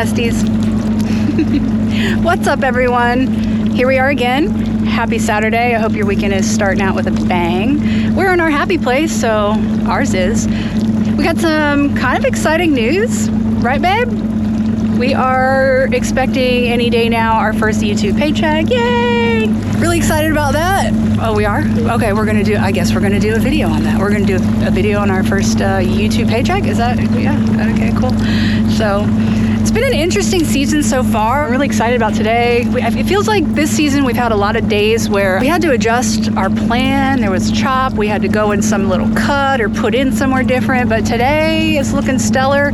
besties. What's up, everyone? Here we are again. Happy Saturday. I hope your weekend is starting out with a bang. We're in our happy place, so ours is. We got some kind of exciting news, right, babe? We are expecting any day now our first YouTube paycheck. Yay! Really excited about that. Oh, we are? Okay, I guess we're gonna do a video on that. We're gonna do a video on our first YouTube paycheck. Is that, yeah, okay, cool. So, it's been an interesting season so far. I'm really excited about today. It feels like this season we've had a lot of days where we had to adjust our plan. There was chop. We had to go in some little cut or put in somewhere different. But today is looking stellar.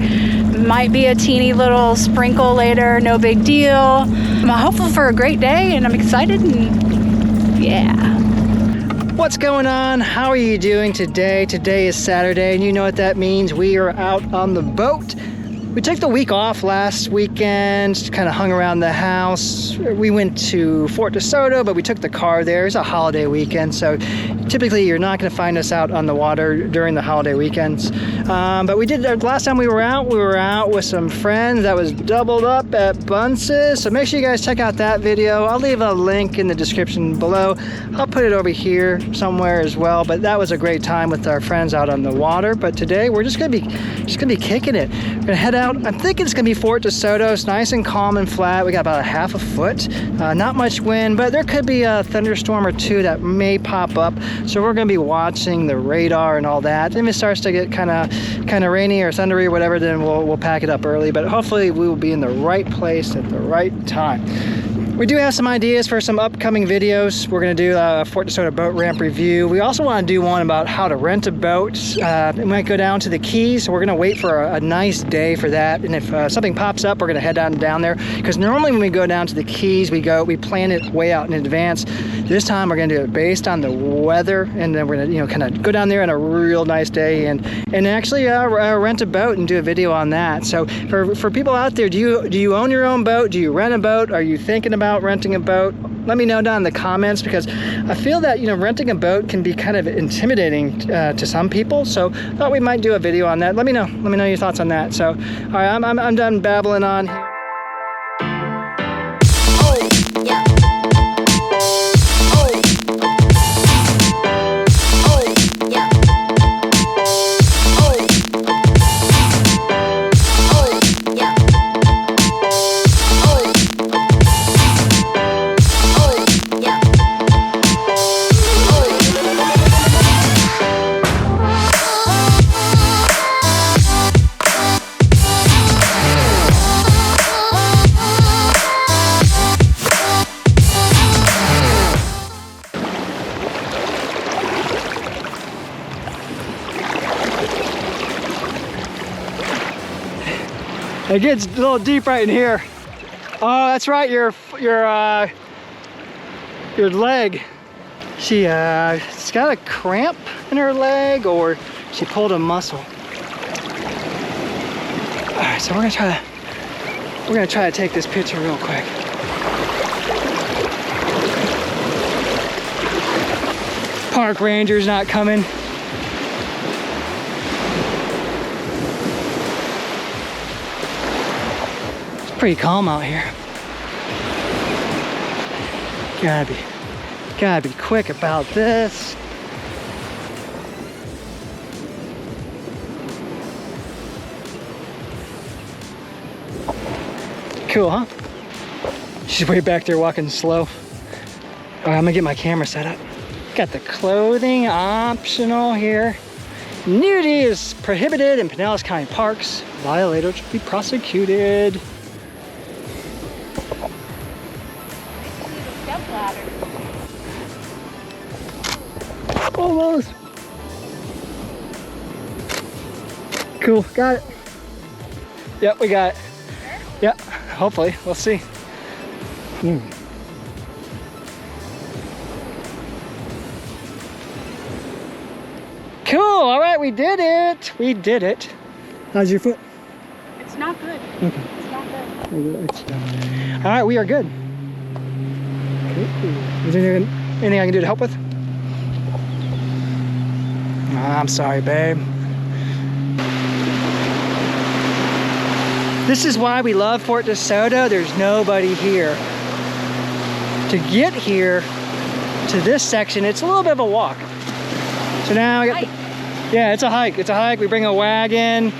Might be a teeny little sprinkle later. No big deal. I'm hopeful for a great day and I'm excited and yeah. What's going on? How are you doing today? Today is Saturday and you know what that means. We are out on the boat. We took the week off last weekend, kind of hung around the house. We went to Fort De Soto, but we took the car there. It's a holiday weekend, so typically you're not going to find us out on the water during the holiday weekends. But we did, last time we were out with some friends that was doubled up at Bunces. So make sure you guys check out that video. I'll leave a link in the description below. I'll put it over here somewhere as well. But that was a great time with our friends out on the water. But today we're just gonna be kicking it. We're gonna head out. I'm thinking it's gonna be Fort De Soto. It's nice and calm and flat. We got about a half a foot. Not much wind, but there could be a thunderstorm or two that may pop up. So we're gonna be watching the radar and all that. If it starts to get kind of rainy or thundery or whatever, then we'll pack it up early. But hopefully we will be in the right place at the right time. We do have some ideas for some upcoming videos. We're going to do a Fort De Soto boat ramp review. We also want to do one about how to rent a boat. We might go down to the Keys, so we're going to wait for a nice day for that. And if something pops up, we're going to head down there. Because normally when we go down to the Keys, we plan it way out in advance. This time we're going to do it based on the weather, and then we're going to kind of go down there on a real nice day and actually rent a boat and do a video on that. So for people out there, do you own your own boat? Do you rent a boat? Are you thinking about renting a boat? Let me know down in the comments, because I feel that renting a boat can be kind of intimidating to some people. So I thought we might do a video on that. Let me know your thoughts on that. So all right, I'm done babbling on. It gets a little deep right in here. Oh, that's right, your leg. She's got a cramp in her leg, or she pulled a muscle. All right, so we're gonna try to take this picture real quick. Park ranger's not coming. Pretty calm out here. Gotta be quick about this. Cool, huh? She's way back there walking slow. All right, I'm gonna get my camera set up. Got the clothing optional here. Nudity is prohibited in Pinellas County parks. Violators should be prosecuted. Almost. Cool, got it. Yep, we got it. Yep, hopefully, we'll see. Cool, all right, we did it. We did it. How's your foot? It's not good. Okay. It's not good. All right, we are good. Is there anything I can do to help with? I'm sorry, babe. This is why we love Fort De Soto. There's nobody here. To get here to this section, it's a little bit of a walk. So now I got, yeah, it's a hike. It's a hike. We bring a wagon,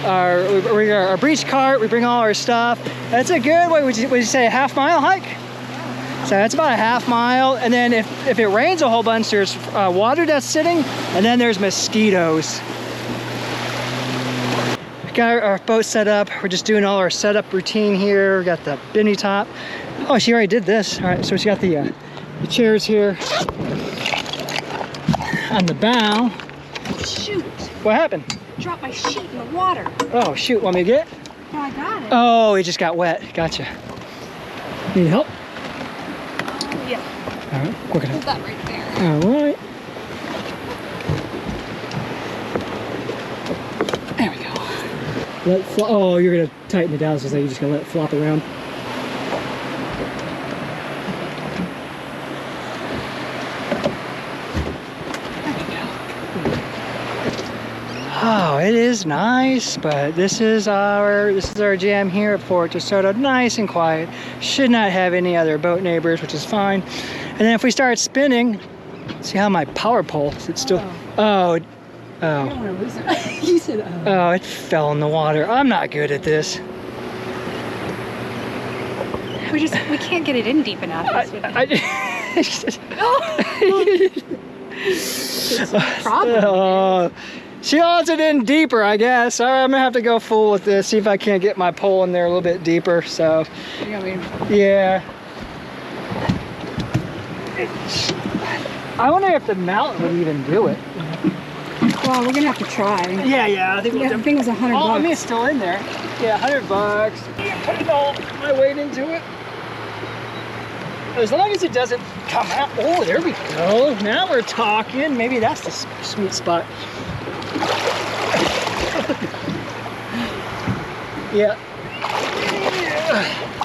our breach cart. We bring all our stuff. That's a good, what would you say, a half-mile hike? So that's about a half-mile. And then if it rains a whole bunch, there's water that's sitting, and then there's mosquitoes. We got our boat set up. We're just doing all our setup routine here. We got the bimini top. Oh, she already did this. All right, so she got the chairs here on the bow. Oh, shoot. What happened? Dropped my sheet in the water. Oh, shoot. Want me to get it? No, I got it. Oh, it just got wet. Gotcha. Need help? Yeah. All right, work it out. Hold that right there. All right. There we go. Let it oh, you're going to tighten it down so you're just going to let it flop around. Oh, it is nice, but this is our jam here at Fort De Soto. Nice and quiet. Should not have any other boat neighbors, which is fine. And then if we start spinning, see how my power pole is it still? Oh. I don't want to lose it. You said Oh, it fell in the water. I'm not good at this. We can't get it in deep enough. Problem. She wants it in deeper, I guess. All right, I'm gonna have to go full with this. See if I can't get my pole in there a little bit deeper. So, yeah. I wonder if the mount would even do it. Well, we're gonna have to try. Yeah. I think it was $100. Oh, I mean, it's still in there. Yeah, $100. Putting all my weight into it. As long as it doesn't come out. Oh, there we go. Now we're talking. Maybe that's the sweet spot. Yeah.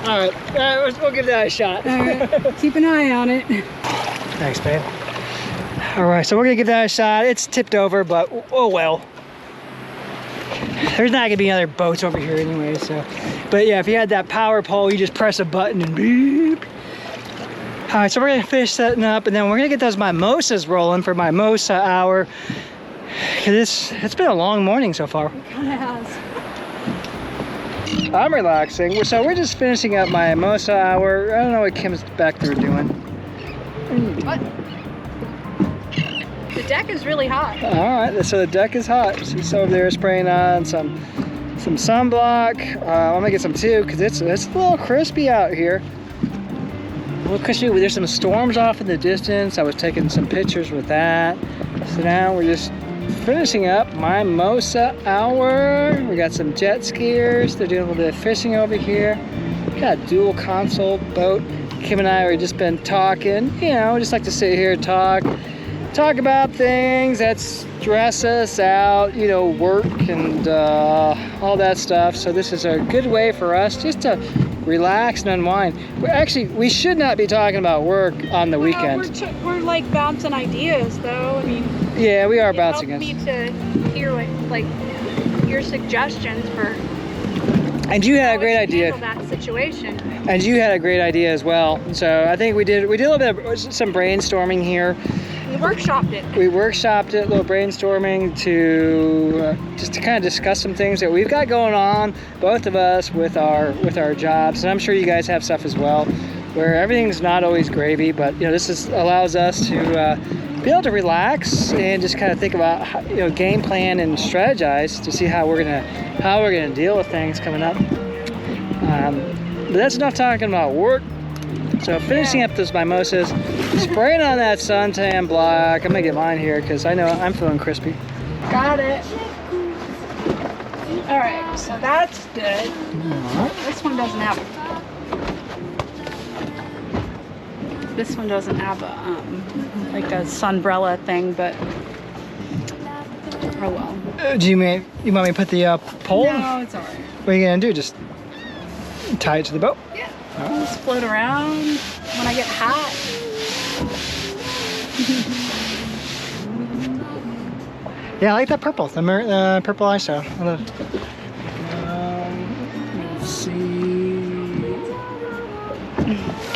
All right, we'll give that a shot. All right, keep an eye on it. Thanks, babe. All right, so we're gonna give that a shot. It's tipped over, but oh well. There's not gonna be other boats over here anyway, so. But yeah, if you had that power pole, you just press a button and beep. All right, so we're gonna finish setting up, and then we're gonna get those mimosas rolling for Mimosa Hour. Cause it's been a long morning so far. It kind of has. I'm relaxing. So we're just finishing up my Mimosa Hour. I don't know what Kim's back there doing. What? The deck is really hot. All right, so the deck is hot. She's over there spraying on some sunblock. I'm gonna get some too, cause it's a little crispy out here. Well, there's some storms off in the distance. I was taking some pictures with that. So now we're just finishing up my Mimosa Hour. We got some jet skiers. They're doing a little bit of fishing over here. We got a dual console boat. Kim and I have just been talking. You know, we just like to sit here and talk about things that stress us out, you know, work and all that stuff. So this is a good way for us just to relax and unwind. We should not be talking about work on the weekend. We're like bouncing ideas, though. I mean, yeah, we are bouncing it. Me to hear like your suggestions for. And you had a great idea. That situation. And you had a great idea as well. So I think we did a little bit of some brainstorming here. We workshopped it. We workshopped it, a little brainstorming to just to kind of discuss some things that we've got going on, both of us with our jobs, and I'm sure you guys have stuff as well, where everything's not always gravy. But you know, allows us to be able to relax and just kind of think about how, you know, game plan and strategize to see how we're gonna deal with things coming up. But that's enough talking about work. So finishing up those mimosas, spraying on that suntan block. I'm gonna get mine here because I know I'm feeling crispy. Got it. All right, so that's good. This one doesn't have a like a sunbrella thing, but oh well. You want me to put the pole? No, it's all right. What are you gonna do? Just tie it to the boat? Yeah. I'll just float around when I get hot. Yeah, I like that purple, the purple ISO. see.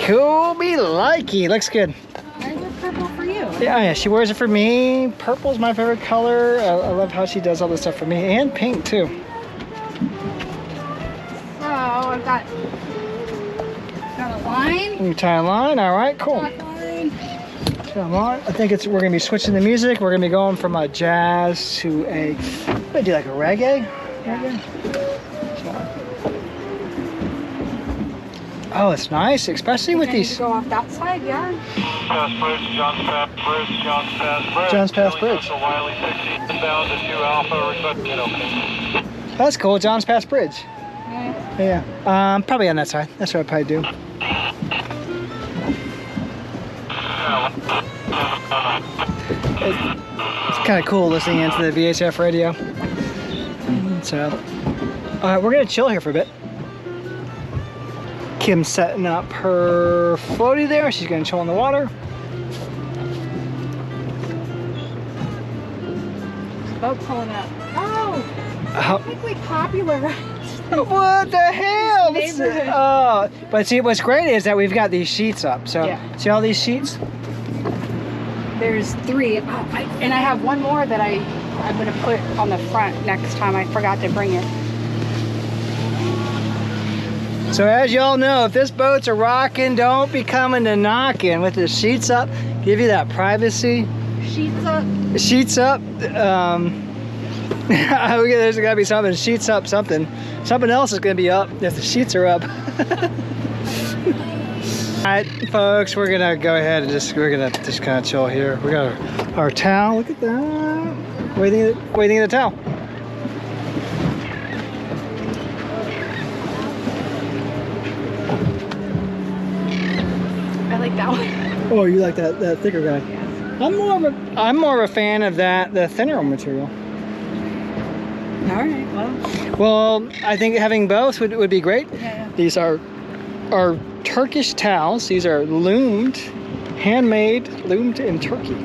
Cool, me likey. Looks good. I wear purple for you. Yeah, she wears it for me. Purple's my favorite color. I love how she does all this stuff for me. And pink, too. So, I've got a line. You tie a line. All right, cool. Come on. I think we're going to be switching the music. We're going to be going from a jazz to a, what do I do, like a reggae? Oh, it's nice, especially with these. Go off that side, yeah. Pass Bridge, John's Pass Bridge, John's Pass Bridge. John's Pass Bridge. Wiley 16 inbound to 2 Alpha, request get open. That's cool, John's Pass Bridge. Yeah. Yeah. Probably on that side. That's what I'd probably do. It's kind of cool listening into the VHF radio. So, we're gonna chill here for a bit. Kim's setting up her floaty there. She's gonna chill in the water. Boat pulling up. Oh, I think we popularized. What the hell? But see, what's great is that we've got these sheets up. So, Yeah. see all these sheets? There's 3. And I have one more that I'm going to put on the front next time. I forgot to bring it. So as y'all know, if this boat's a rocking, don't be coming to knocking. With the sheets up, give you that privacy. Sheets up. Sheets up. There's got to be something. Sheets up something. Something else is going to be up if the sheets are up. Alright, folks, we're gonna go ahead and just kind of chill here. We got our towel. Look at that. What do you think of the towel? I like that one. Oh, you like that thicker guy? Yeah. I'm more of a fan of the thinner material. All right. Well, I think having both would be great. Yeah. These are Turkish towels. These are loomed, handmade, loomed in Turkey.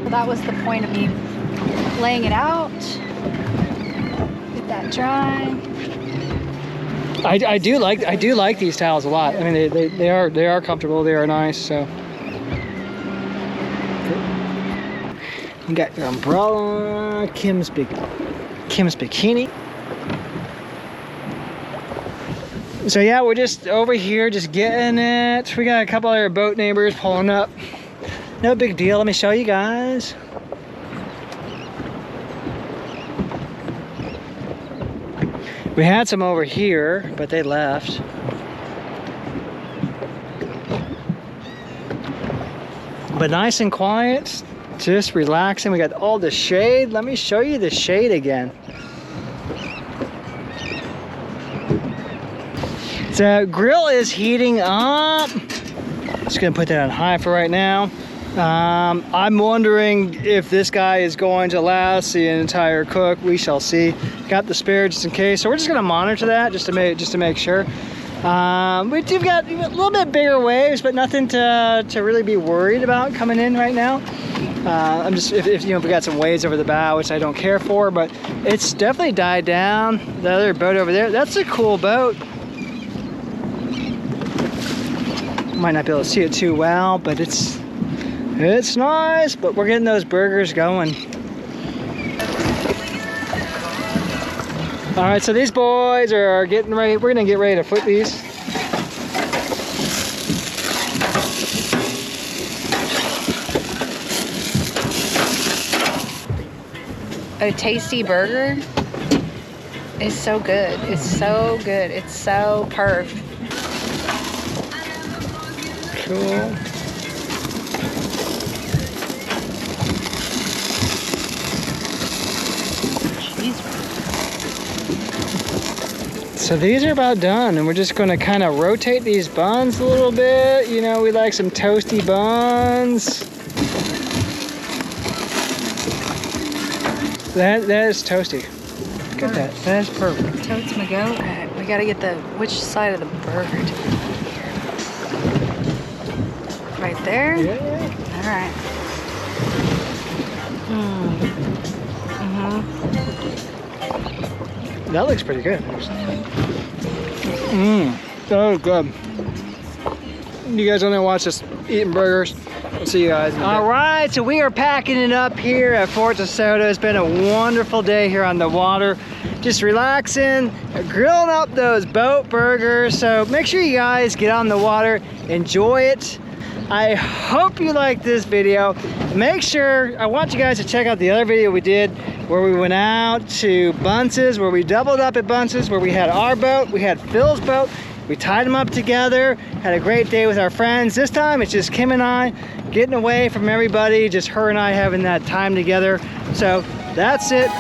Well, that was the point of me laying it out. Get that dry. I do like these towels a lot. I mean, they are comfortable. They are nice. So you got your umbrella, Kim's bikini. So yeah, we're just over here, just getting it. We got a couple other boat neighbors pulling up. No big deal. Let me show you guys. We had some over here, but they left. But nice and quiet, just relaxing. We got all the shade. Let me show you the shade again. The grill is heating up. Just gonna put that on high for right now. I'm wondering if this guy is going to last the entire cook. We shall see. Got the spare just in case, so we're just gonna monitor that just to make sure. We've got a little bit bigger waves, but nothing to really be worried about coming in right now. I'm just if we got some waves over the bow, which I don't care for, but it's definitely died down. The other boat over there, that's a cool boat. Might not be able to see it too well, but it's nice. But we're getting those burgers going. All right, so these boys are getting ready. We're gonna get ready to flip these. A tasty burger is so good. It's so good. It's so perfect. Cool. So these are about done, and we're just going to kind of rotate these buns a little bit. You know, we like some toasty buns. That is toasty. Look at that. That is perfect. Totes my goat. We gotta get which side of the bird? Right there? Yeah. All right. That looks pretty good. So good. You guys want to watch us eating burgers? We'll see you guys in a bit. All right, so we are packing it up here at Fort De Soto. It's been a wonderful day here on the water. Just relaxing, grilling up those boat burgers. So make sure you guys get on the water, enjoy it. I hope you like this video. Make sure, I want you guys to check out the other video we did where we went out to Bunces, where we doubled up at Bunces, where we had our boat, we had Phil's boat, we tied them up together, had a great day with our friends. This time it's just Kim and I getting away from everybody, just her and I having that time together. So that's it.